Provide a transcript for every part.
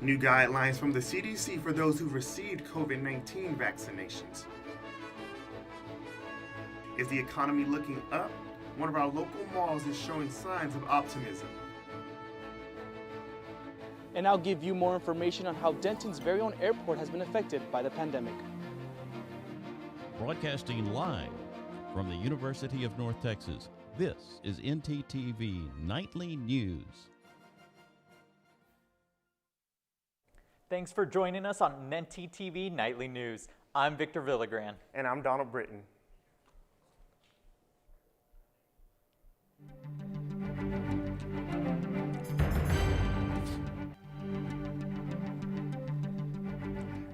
New guidelines from the CDC for those who've received COVID-19 vaccinations. Is the economy looking up? One of our local malls is showing signs of optimism. And I'll give you more information on how Denton's very own airport has been affected by the pandemic. Broadcasting live from the University of North Texas, this is ntTV Nightly News. Thanks for joining us on ntTV Nightly News. I'm Victor Villagran. And I'm Donald Britton.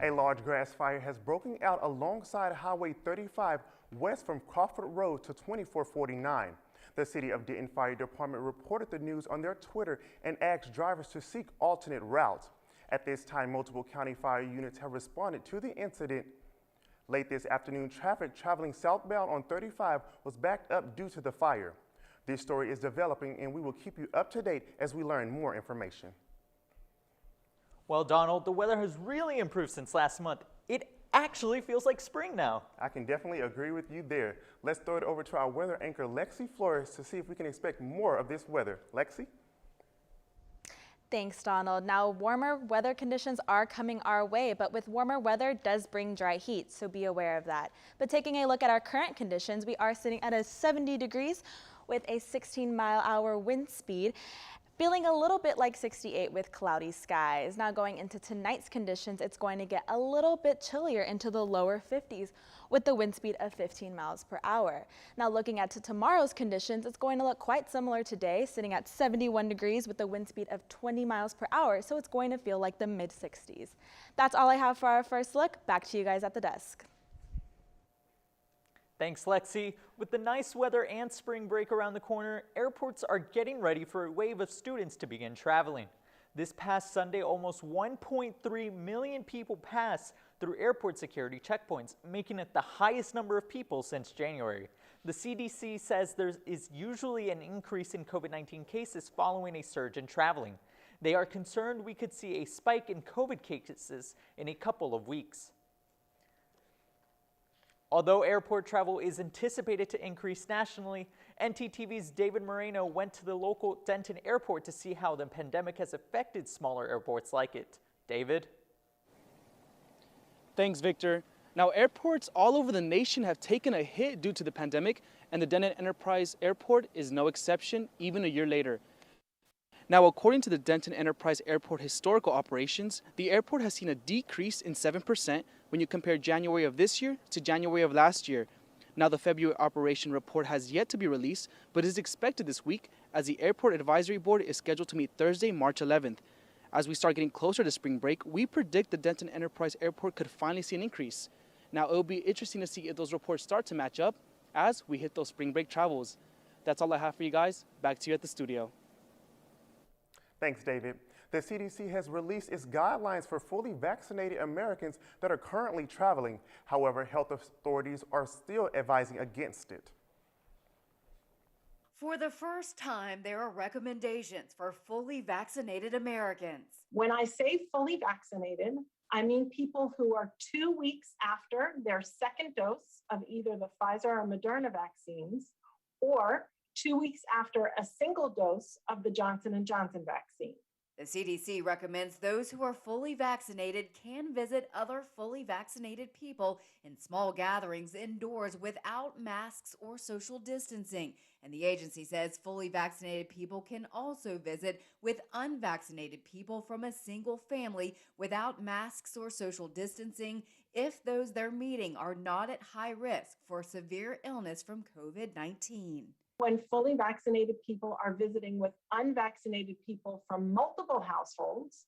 A large grass fire has broken out alongside Highway 35 west from Crawford Road to 2449. The City of Denton Fire Department reported the news on their Twitter and asked drivers to seek alternate routes. At this time, multiple county fire units have responded to the incident. Late this afternoon, traffic traveling southbound on 35 was backed up due to the fire. This story is developing, and we will keep you up to date as we learn more information. Well, Donald, the weather has really improved since last month. It actually feels like spring now. I can definitely agree with you there. Let's throw it over to our weather anchor, Lexi Flores, to see if we can expect more of this weather. Lexi? Thanks, Donald. Now, warmer weather conditions are coming our way, but with warmer weather does bring dry heat, so be aware of that. But taking a look at our current conditions, we are sitting at 70 degrees with a 16-mile-per-hour wind speed. Feeling a little bit like 68 with cloudy skies. Now going into tonight's conditions, it's going to get a little bit chillier into the lower 50s with the wind speed of 15 miles per hour. Now looking at tomorrow's conditions, it's going to look quite similar today, sitting at 71 degrees with a wind speed of 20 miles per hour, so it's going to feel like the mid-60s. That's all I have for our first look. Back to you guys at the desk. Thanks, Lexi. With the nice weather and spring break around the corner, airports are getting ready for a wave of students to begin traveling. This past Sunday, almost 1.3 million people passed through airport security checkpoints, making it the highest number of people since January. The CDC says there is usually an increase in COVID-19 cases following a surge in traveling. They are concerned we could see a spike in COVID cases in a couple of weeks. Although airport travel is anticipated to increase nationally, ntTV's David Moreno went to the local Denton airport to see how the pandemic has affected smaller airports like it. David? Thanks, Victor. Now, airports all over the nation have taken a hit due to the pandemic, and the Denton Enterprise Airport is no exception, even a year later. Now, according to the Denton Enterprise Airport Historical Operations, the airport has seen a decrease in 7% when you compare January of this year to January of last year. Now, the February operation report has yet to be released, but is expected this week as the Airport Advisory Board is scheduled to meet Thursday, March 11th. As we start getting closer to spring break, we predict the Denton Enterprise Airport could finally see an increase. Now, it will be interesting to see if those reports start to match up as we hit those spring break travels. That's all I have for you guys. Back to you at the studio. Thanks, David. The CDC has released its guidelines for fully vaccinated Americans that are currently traveling. However, health authorities are still advising against it. For the first time, there are recommendations for fully vaccinated Americans. When I say fully vaccinated, I mean people who are 2 weeks after their second dose of either the Pfizer or Moderna vaccines, or 2 weeks after a single dose of the Johnson & Johnson vaccine. The CDC recommends those who are fully vaccinated can visit other fully vaccinated people in small gatherings indoors without masks or social distancing. And the agency says fully vaccinated people can also visit with unvaccinated people from a single family without masks or social distancing if those they're meeting are not at high risk for severe illness from COVID-19. When fully vaccinated people are visiting with unvaccinated people from multiple households,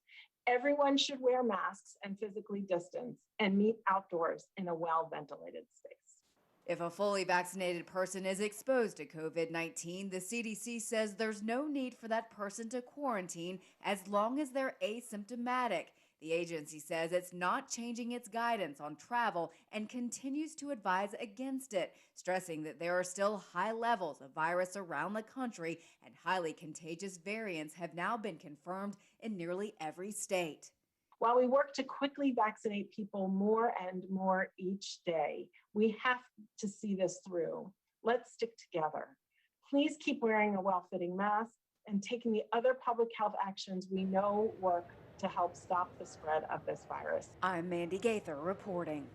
everyone should wear masks and physically distance and meet outdoors in a well-ventilated space. If a fully vaccinated person is exposed to COVID-19, the CDC says there's no need for that person to quarantine as long as they're asymptomatic. The agency says it's not changing its guidance on travel and continues to advise against it, stressing that there are still high levels of virus around the country and highly contagious variants have now been confirmed in nearly every state. While we work to quickly vaccinate people more and more each day, we have to see this through. Let's stick together. Please keep wearing a well-fitting mask and taking the other public health actions we know work to help stop the spread of this virus. I'm Mandy Gaither reporting.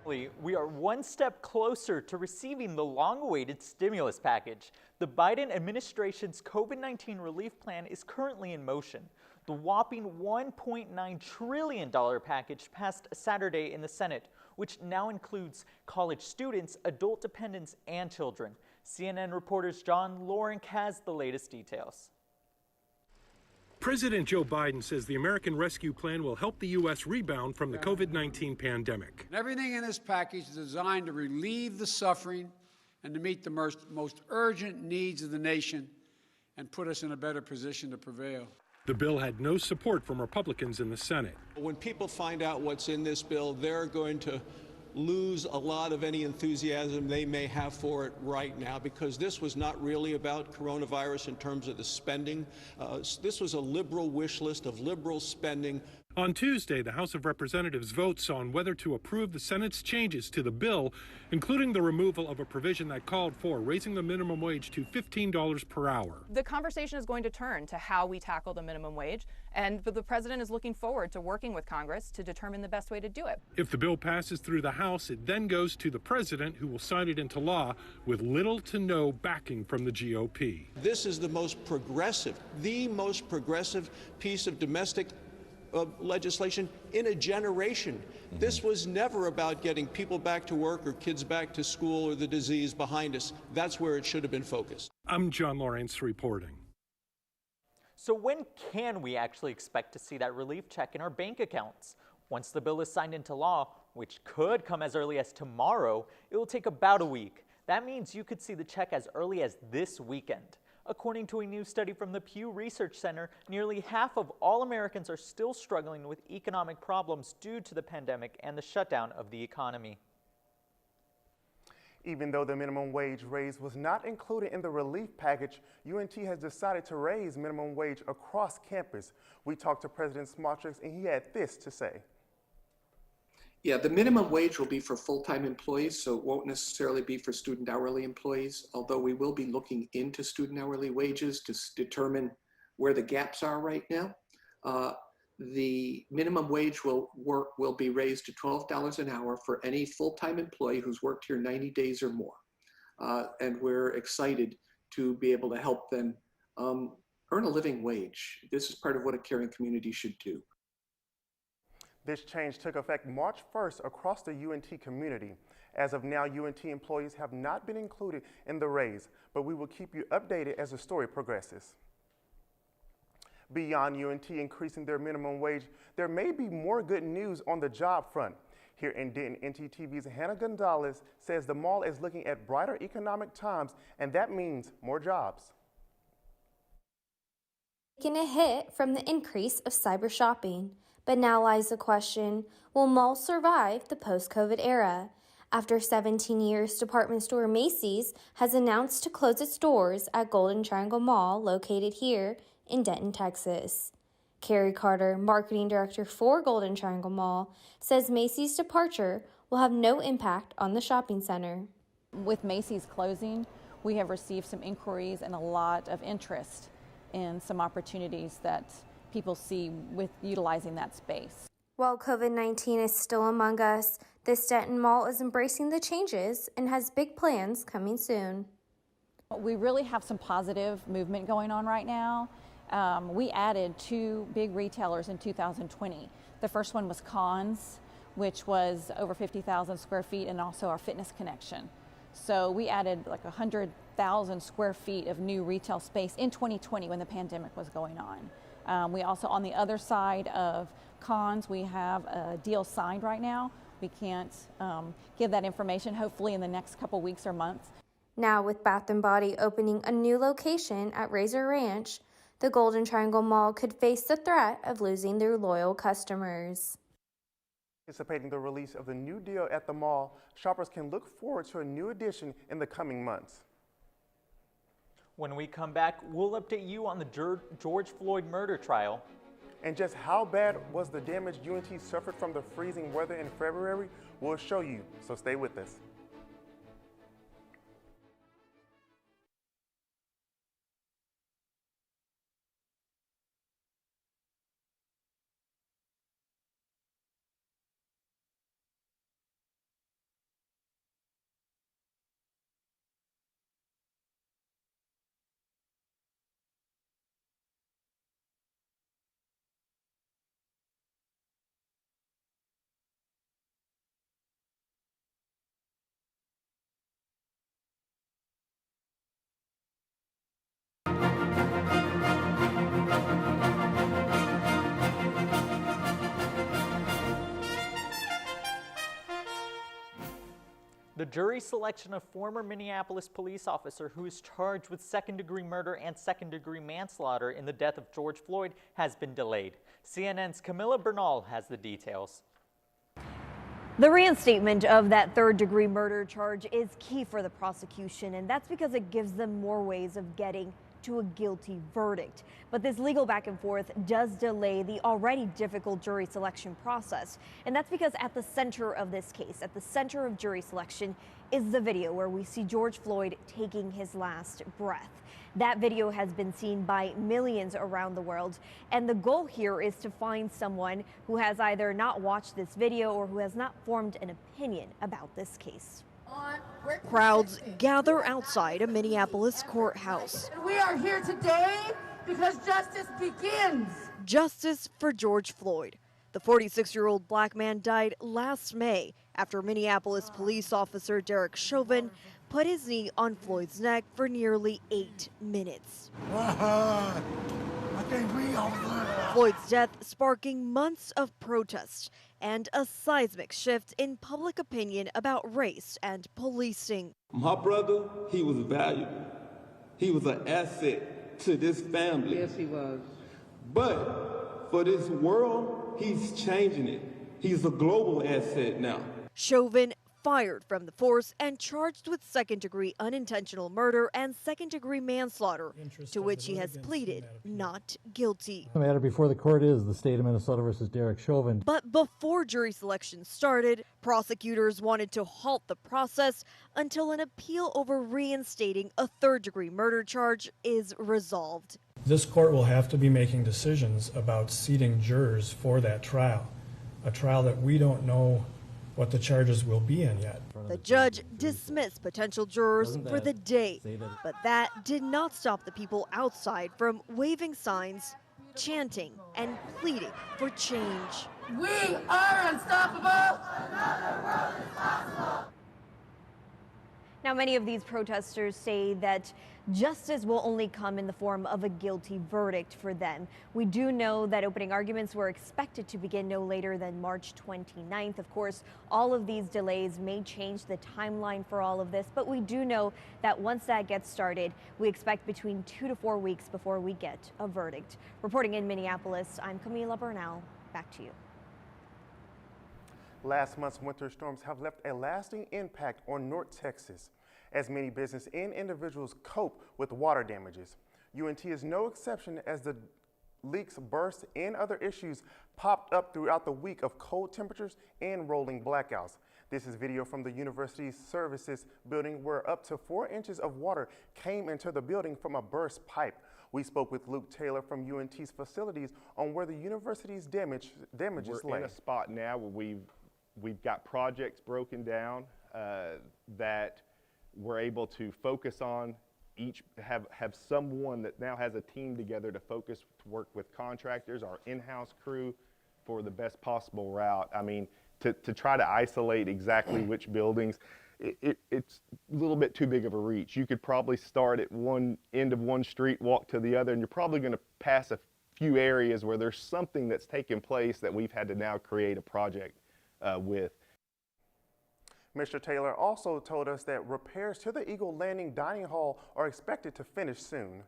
We are one step closer to receiving the long-awaited stimulus package. The Biden administration's COVID-19 relief plan is currently in motion. The whopping $1.9 trillion package passed Saturday in the Senate, which now includes college students, adult dependents, and children. CNN reporter's John Lawrence has the latest details. President Joe Biden says the American Rescue Plan will help the U.S. rebound from the COVID-19 pandemic. Everything in this package is designed to relieve the suffering and to meet the most urgent needs of the nation and put us in a better position to prevail. The bill had no support from Republicans in the Senate. When people find out what's in this bill, they're going to lose a lot of any enthusiasm they may have for it right now, because this was not really about coronavirus in terms of the spending. This was a liberal wish list of liberal spending. On Tuesday, the House of Representatives votes on whether to approve the Senate's changes to the bill, including the removal of a provision that called for raising the minimum wage to $15 per hour. The conversation is going to turn to how we tackle the minimum wage, and the president is looking forward to working with Congress to determine the best way to do it. If the bill passes through the House, it then goes to the president, who will sign it into law with little to no backing from the GOP. This is the most progressive piece of domestic legislation in a generation. This was never about getting people back to work or kids back to school or the disease behind us. That's where it should have been focused. I'm John Lawrence reporting. So when can we actually expect to see that relief check in our bank accounts? Once the bill is signed into law, which could come as early as tomorrow, it will take about a week. That means you could see the check as early as this weekend. According to a new study from the Pew Research Center, nearly half of all Americans are still struggling with economic problems due to the pandemic and the shutdown of the economy. Even though the minimum wage raise was not included in the relief package, UNT has decided to raise minimum wage across campus. We talked to President Smotrix, and he had this to say. Yeah, the minimum wage will be for full-time employees, so it won't necessarily be for student hourly employees, although we will be looking into student hourly wages to determine where the gaps are right now. The minimum wage will be raised to $12 an hour for any full-time employee who's worked here 90 days or more. And we're excited to be able to help them earn a living wage. This is part of what a caring community should do. This change took effect March 1st across the UNT community. As of now, UNT employees have not been included in the raise, but we will keep you updated as the story progresses. Beyond UNT increasing their minimum wage, there may be more good news on the job front. Here in Denton, ntTV's Hannah Gonzalez says the mall is looking at brighter economic times, and that means more jobs. Taking a hit from the increase of cyber shopping. But now lies the question, will malls survive the post-COVID era? After 17 years, department store Macy's has announced to close its doors at Golden Triangle Mall, located here in Denton, Texas. Carrie Carter, marketing director for Golden Triangle Mall, says Macy's departure will have no impact on the shopping center. With Macy's closing, we have received some inquiries and a lot of interest in some opportunities that people see with utilizing that space. While COVID-19 is still among us, this Denton Mall is embracing the changes and has big plans coming soon. We really have some positive movement going on right now. We added 2 big retailers in 2020. The first one was Conn's, which was over 50,000 square feet, and also our Fitness Connection. So we added like 100,000 square feet of new retail space in 2020 when the pandemic was going on. We also, on the other side of Conn's, we have a deal signed right now. We can't give that information, hopefully in the next couple weeks or months. Now with Bath & Body opening a new location at Razor Ranch, The Golden Triangle Mall could face the threat of losing their loyal customers. Anticipating the release of the new deal at the mall, shoppers can look forward to a new edition in the coming months. When we come back, we'll update you on the George Floyd murder trial. And just how bad was the damage UNT suffered from the freezing weather in February, we'll show you, so stay with us. The jury selection of former Minneapolis police officer who is charged with second-degree murder and second-degree manslaughter in the death of George Floyd has been delayed. CNN's Camilla Bernal has the details. The reinstatement of that third-degree murder charge is key for the prosecution, and that's because it gives them more ways of getting to a guilty verdict. But this legal back and forth does delay the already difficult jury selection process. And that's because at the center of this case, at the center of jury selection, is the video where we see George Floyd taking his last breath. That video has been seen by millions around the world, and the goal here is to find someone who has either not watched this video or who has not formed an opinion about this case. Crowds gather outside a Minneapolis courthouse. We are here today because justice begins. Justice for George Floyd. The 46-year-old black man died last May after Minneapolis police officer Derek Chauvin put his knee on Floyd's neck for nearly 8 minutes. Floyd's death sparking months of protest and a seismic shift in public opinion about race and policing. My brother, he was valuable. He was an asset to this family. Yes, he was. But for this world, he's changing it. He's a global asset now. Chauvin fired from the force and charged with second-degree unintentional murder and second-degree manslaughter, to which he has pleaded not guilty. The matter before the court is the state of Minnesota versus Derek Chauvin. But before jury selection started, prosecutors wanted to halt the process until an appeal over reinstating a third-degree murder charge is resolved. This court will have to be making decisions about seating jurors for that trial, a trial that we don't know what the charges will be in yet. The judge dismissed potential jurors for the day, but that did not stop the people outside from waving signs, chanting, and pleading for change. We are unstoppable. Another world is possible. Now, many of these protesters say that justice will only come in the form of a guilty verdict for them. We do know that opening arguments were expected to begin no later than March 29th. Of course, all of these delays may change the timeline for all of this, but we do know that once that gets started, we expect between 2 to 4 weeks before we get a verdict. Reporting in Minneapolis, I'm Camila Bernal. Back to you. Last month's winter storms have left a lasting impact on North Texas, as many businesses and individuals cope with water damages. UNT is no exception, as the leaks, bursts, and other issues popped up throughout the week of cold temperatures and rolling blackouts. This is video from the university's services building where up to 4 inches of water came into the building from a burst pipe. We spoke with Luke Taylor from UNT's facilities on where the university's damages lay. We're in a spot now where we've got projects broken down that we're able to focus on, have someone that now has a team together to focus to work with contractors, our in-house crew, for the best possible route. I mean, to try to isolate exactly which buildings, it's a little bit too big of a reach. You could probably start at one end of one street, walk to the other, and you're probably going to pass a few areas where there's something that's taken place that we've had to now create a project with. Mr. Taylor also told us that repairs to the Eagle Landing Dining Hall are expected to finish soon.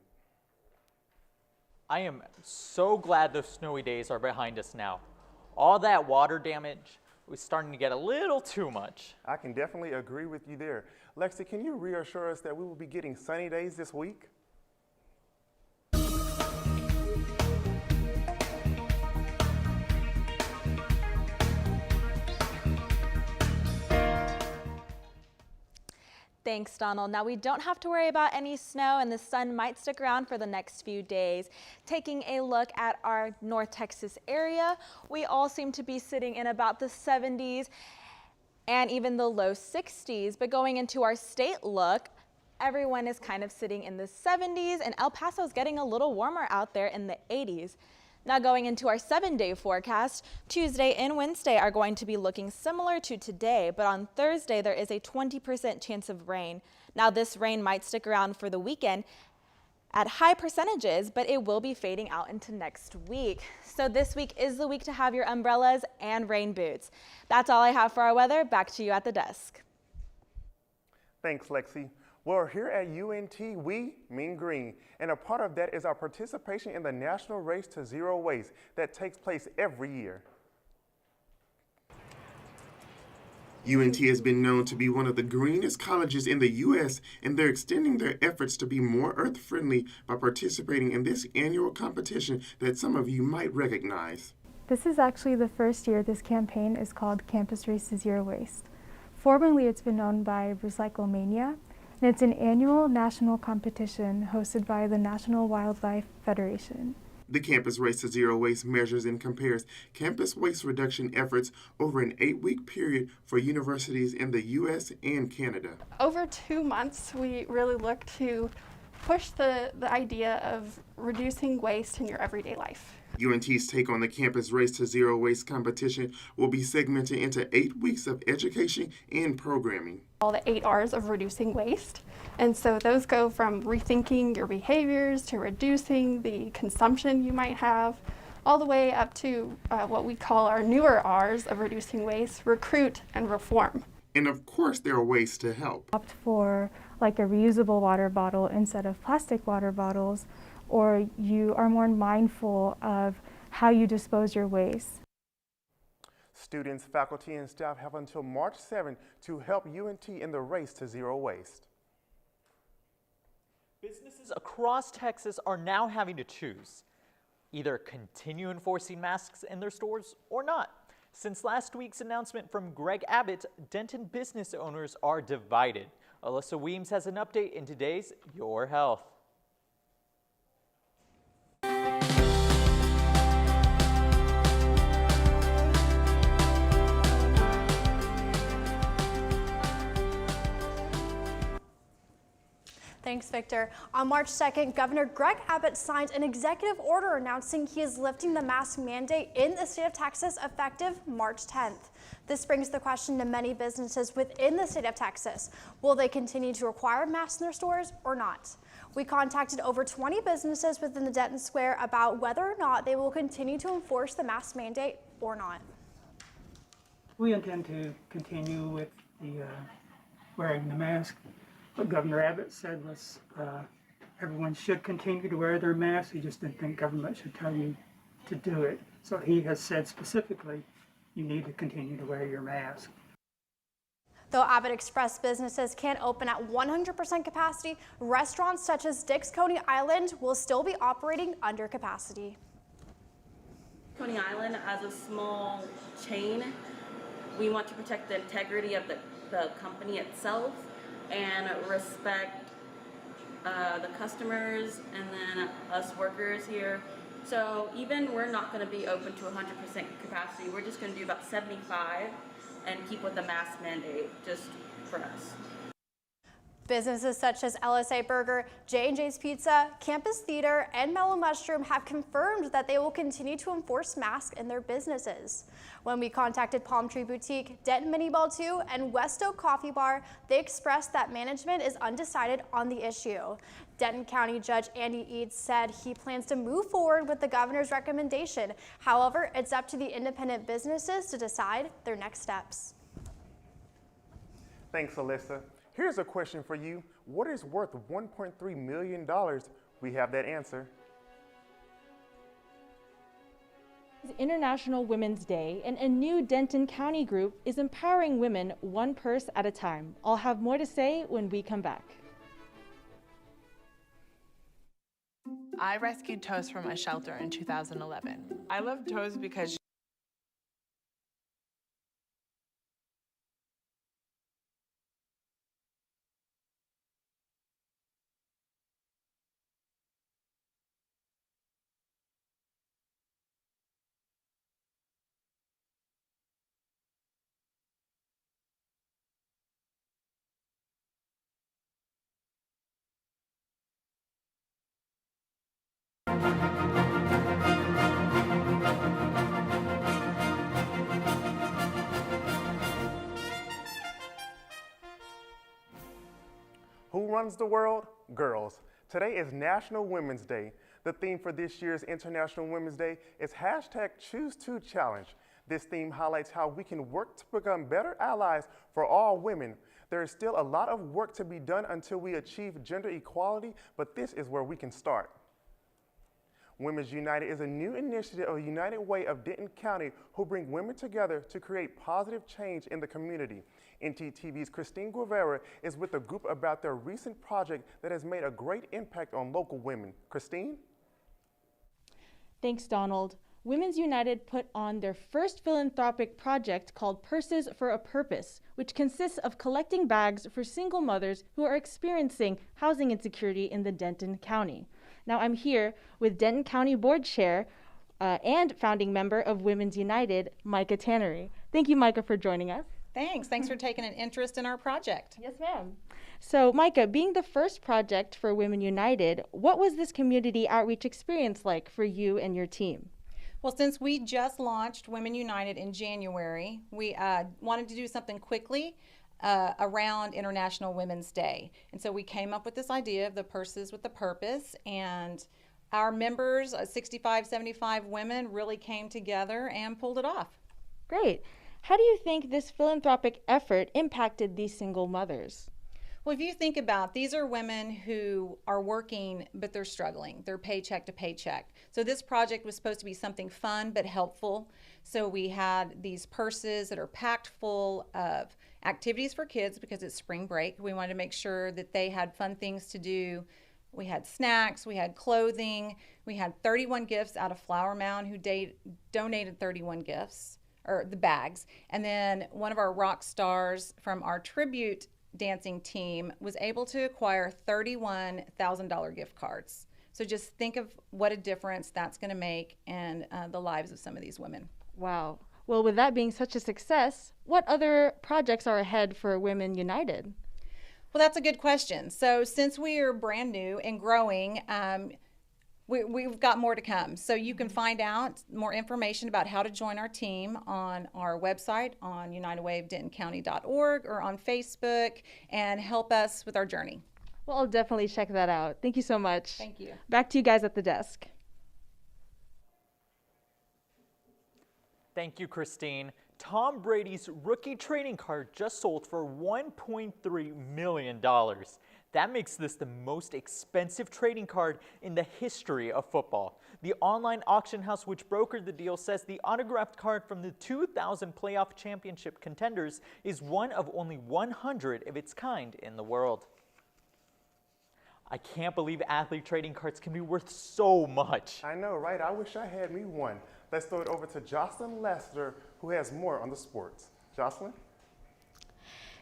I am so glad those snowy days are behind us now. All that water damage was starting to get a little too much. I can definitely agree with you there. Lexi, can you reassure us that we will be getting sunny days this week? Thanks, Donald. Now we don't have to worry about any snow, and the sun might stick around for the next few days. Taking a look at our North Texas area, we all seem to be sitting in about the 70s and even the low 60s. But going into our state look, everyone is kind of sitting in the 70s, and El Paso is getting a little warmer out there in the 80s. Now going into our 7-day forecast, Tuesday and Wednesday are going to be looking similar to today, but on Thursday there is a 20% chance of rain. Now this rain might stick around for the weekend at high percentages, but it will be fading out into next week. So this week is the week to have your umbrellas and rain boots. That's all I have for our weather. Back to you at the desk. Thanks, Lexi. Well, here at UNT, we mean green, and a part of that is our participation in the National Race to Zero Waste that takes place every year. UNT has been known to be one of the greenest colleges in the U.S., and they're extending their efforts to be more earth-friendly by participating in this annual competition that some of you might recognize. This is actually the first year this campaign is called Campus Race to Zero Waste. Formerly, it's been known by Recyclemania, and it's an annual national competition hosted by the National Wildlife Federation. The Campus Race to Zero Waste measures and compares campus waste reduction efforts over an 8-week period for universities in the U.S. and Canada. Over 2 months, we really look to push the idea of reducing waste in your everyday life. UNT's take on the Campus Race to Zero Waste competition will be segmented into 8 weeks of education and programming. All the 8 R's of reducing waste. And so those go from rethinking your behaviors to reducing the consumption you might have, all the way up to what we call our newer R's of reducing waste, recruit and reform. And of course, there are ways to help. Opt for like a reusable water bottle instead of plastic water bottles, or you are more mindful of how you dispose your waste. Students, faculty, and staff have until March 7th to help UNT in the race to zero waste. Businesses across Texas are now having to choose. Either continue enforcing masks in their stores or not. Since last week's announcement from Greg Abbott, Denton business owners are divided. Alyssa Weems has an update in today's Your Health. Thanks, Victor. On March 2nd, Governor Greg Abbott signed an executive order announcing he is lifting the mask mandate in the state of Texas effective March 10th. This brings the question to many businesses within the state of Texas. Will they continue to require masks in their stores or not? We contacted over 20 businesses within the Denton Square about whether or not they will continue to enforce the mask mandate or not. We intend to continue with the wearing the mask. What Governor Abbott said was everyone should continue to wear their mask. He just didn't think government should tell you to do it. So he has said specifically, you need to continue to wear your mask. Though Abbott expressed businesses can't open at 100% capacity, restaurants such as Dick's Coney Island will still be operating under capacity. Coney Island, as a small chain, we want to protect the integrity of the company itself and respect the customers and then us workers here. So even we're not going to be open to 100% capacity. We're just going to do about 75 and keep with the mask mandate just for us. Businesses such as LSA Burger, J&J's Pizza, Campus Theater, and Mellow Mushroom have confirmed that they will continue to enforce masks in their businesses. When we contacted Palm Tree Boutique, Denton Mini Ball 2, and West Oak Coffee Bar, they expressed that management is undecided on the issue. Denton County Judge Andy Eads said he plans to move forward with the governor's recommendation. However, it's up to the independent businesses to decide their next steps. Thanks, Alyssa. Here's a question for you. What is worth $1.3 million? We have that answer. International Women's Day, and a new Denton County group is empowering women one purse at a time. I'll have more to say when we come back. I rescued Toast from a shelter in 2011. I love Toast because Who runs the world? Girls. Today is National Women's Day. The theme for this year's International Women's Day is #Choose2Challenge. This theme highlights how we can work to become better allies for all women. There is still a lot of work to be done until we achieve gender equality, but this is where we can start. Women's United is a new initiative of United Way of Denton County who bring women together to create positive change in the community. ntTV's Christine Guevara is with the group about their recent project that has made a great impact on local women. Christine? Thanks, Donald. Women's United put on their first philanthropic project called Purses for a Purpose, which consists of collecting bags for single mothers who are experiencing housing insecurity in the Denton County. Now I'm here with Denton County Board Chair and founding member of Women's United, Micah Tannery. Thank you, Micah, for joining us. Thanks for taking an interest in our project. Yes, ma'am. So, Micah, being the first project for Women United, what was this community outreach experience like for you and your team? Well, since we just launched Women United in January, we wanted to do something quickly around International Women's Day. And so we came up with this idea of the Purses with a Purpose, and our members, 65, 75 women, really came together and pulled it off. Great. How do you think this philanthropic effort impacted these single mothers? Well, if you think about, these are women who are working, but they're struggling. They're paycheck to paycheck. So this project was supposed to be something fun but helpful. So we had these purses that are packed full of activities for kids because it's spring break. We wanted to make sure that they had fun things to do. We had snacks, we had clothing, we had 31 gifts out of Flower Mound who donated 31 gifts, or the bags. And then one of our rock stars from our tribute dancing team was able to acquire $31,000 gift cards. So just think of what a difference that's going to make in the lives of some of these women. Wow. Well, with that being such a success, what other projects are ahead for Women United? Well, that's a good question. So since we are brand new and growing, we've got more to come. So you can find out more information about how to join our team on our website on unitedwayofdentoncounty.org or on Facebook, and help us with our journey. Well, I'll definitely check that out. Thank you so much. Thank you. Back to you guys at the desk. Thank you, Christine. Tom Brady's rookie trading card just sold for $1.3 million. That makes this the most expensive trading card in the history of football. The online auction house which brokered the deal says the autographed card from the 2000 playoff championship contenders is one of only 100 of its kind in the world. I can't believe athlete trading cards can be worth so much. I know, right? I wish I had me one. Let's throw it over to Jocelyn Lester, who has more on the sports. Jocelyn?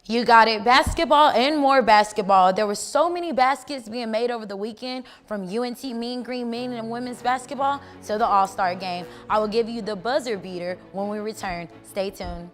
You got it. Basketball and more basketball. There were so many baskets being made over the weekend, from UNT Mean Green men and women's basketball to the All-Star game. I will give you the buzzer beater when we return. Stay tuned.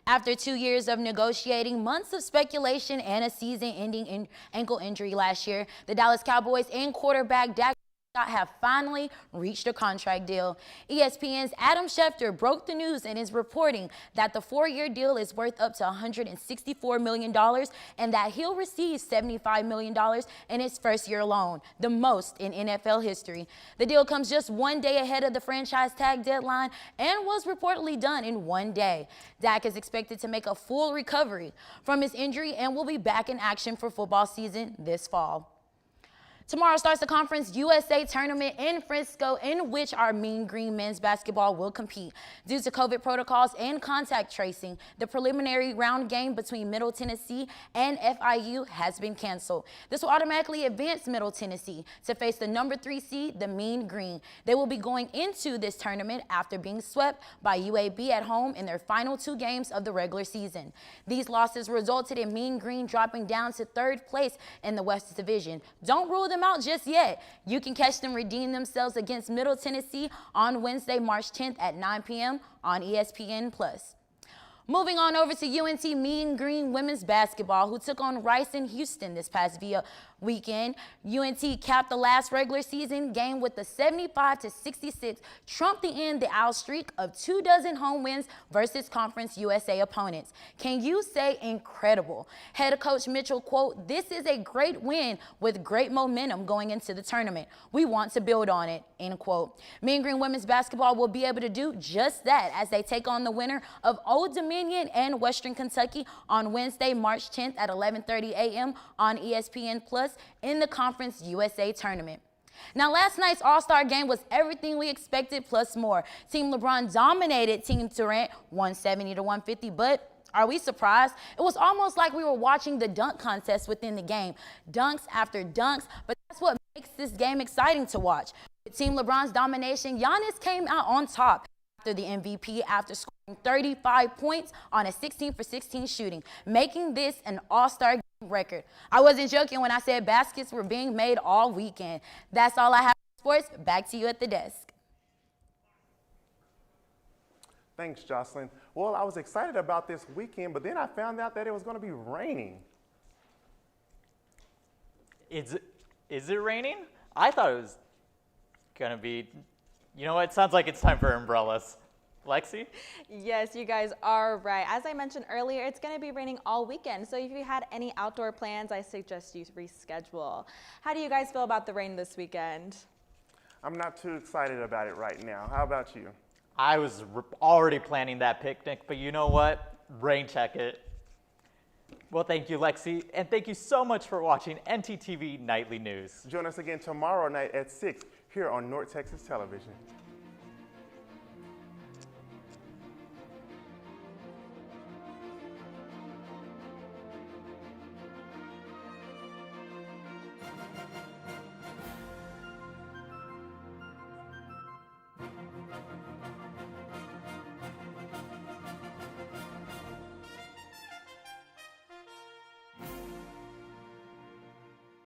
After 2 years of negotiating, months of speculation, and a season-ending ankle injury last year, the Dallas Cowboys and quarterback Dak have finally reached a contract deal. ESPN's Adam Schefter broke the news and is reporting that the 4-year deal is worth up to $164 million and that he'll receive $75 million in his first year alone, the most in NFL history. The deal comes just 1 day ahead of the franchise tag deadline and was reportedly done in 1 day. Dak is expected to make a full recovery from his injury and will be back in action for football season this fall. Tomorrow starts the Conference USA tournament in Frisco, in which our Mean Green men's basketball will compete. Due to COVID protocols and contact tracing, the preliminary round game between Middle Tennessee and FIU has been canceled. This will automatically advance Middle Tennessee to face the number 3 seed, the Mean Green. They will be going into this tournament after being swept by UAB at home in their final 2 games of the regular season. These losses resulted in Mean Green dropping down to 3rd place in the West Division. Don't rule them out just yet. You can catch them redeem themselves against Middle Tennessee on Wednesday, March 10th at 9 p.m. on ESPN+. Moving on over to UNT Mean Green women's basketball, who took on Rice in Houston this past weekend. UNT capped the last regular season game with the 75-66 trump the end the Owl streak of 24 home wins versus Conference USA opponents. Can you say incredible? Head coach Mitchell, quote, "This is a great win with great momentum going into the tournament. We want to build on it," end quote. Mean Green women's basketball will be able to do just that as they take on the winner of Old Dominion and Western Kentucky on Wednesday, March 10th at 11:30 a.m. on ESPN+ in the Conference USA tournament. Now, last night's All-Star game was everything we expected plus more. Team LeBron dominated Team Durant 170-150, but are we surprised? It was almost like we were watching the dunk contest within the game. Dunks after dunks, but that's what makes this game exciting to watch. With Team LeBron's domination, Giannis came out on top after the MVP after scoring 35 points on a 16-for-16 shooting, making this an All-Star game record. I wasn't joking when I said baskets were being made all weekend. That's all I have for sports. Back to you at the desk. Thanks, Jocelyn. Well, I was excited about this weekend, but then I found out that it was going to be raining. Is it raining? I thought it was going to be, you know what, it sounds like it's time for umbrellas. Lexi? Yes, you guys are right. As I mentioned earlier, it's going to be raining all weekend. So if you had any outdoor plans, I suggest you reschedule. How do you guys feel about the rain this weekend? I'm not too excited about it right now. How about you? I was already planning that picnic, but you know what? Rain check it. Well, thank you, Lexi, and thank you so much for watching ntTV Nightly News. Join us again tomorrow night at 6 here on North Texas Television.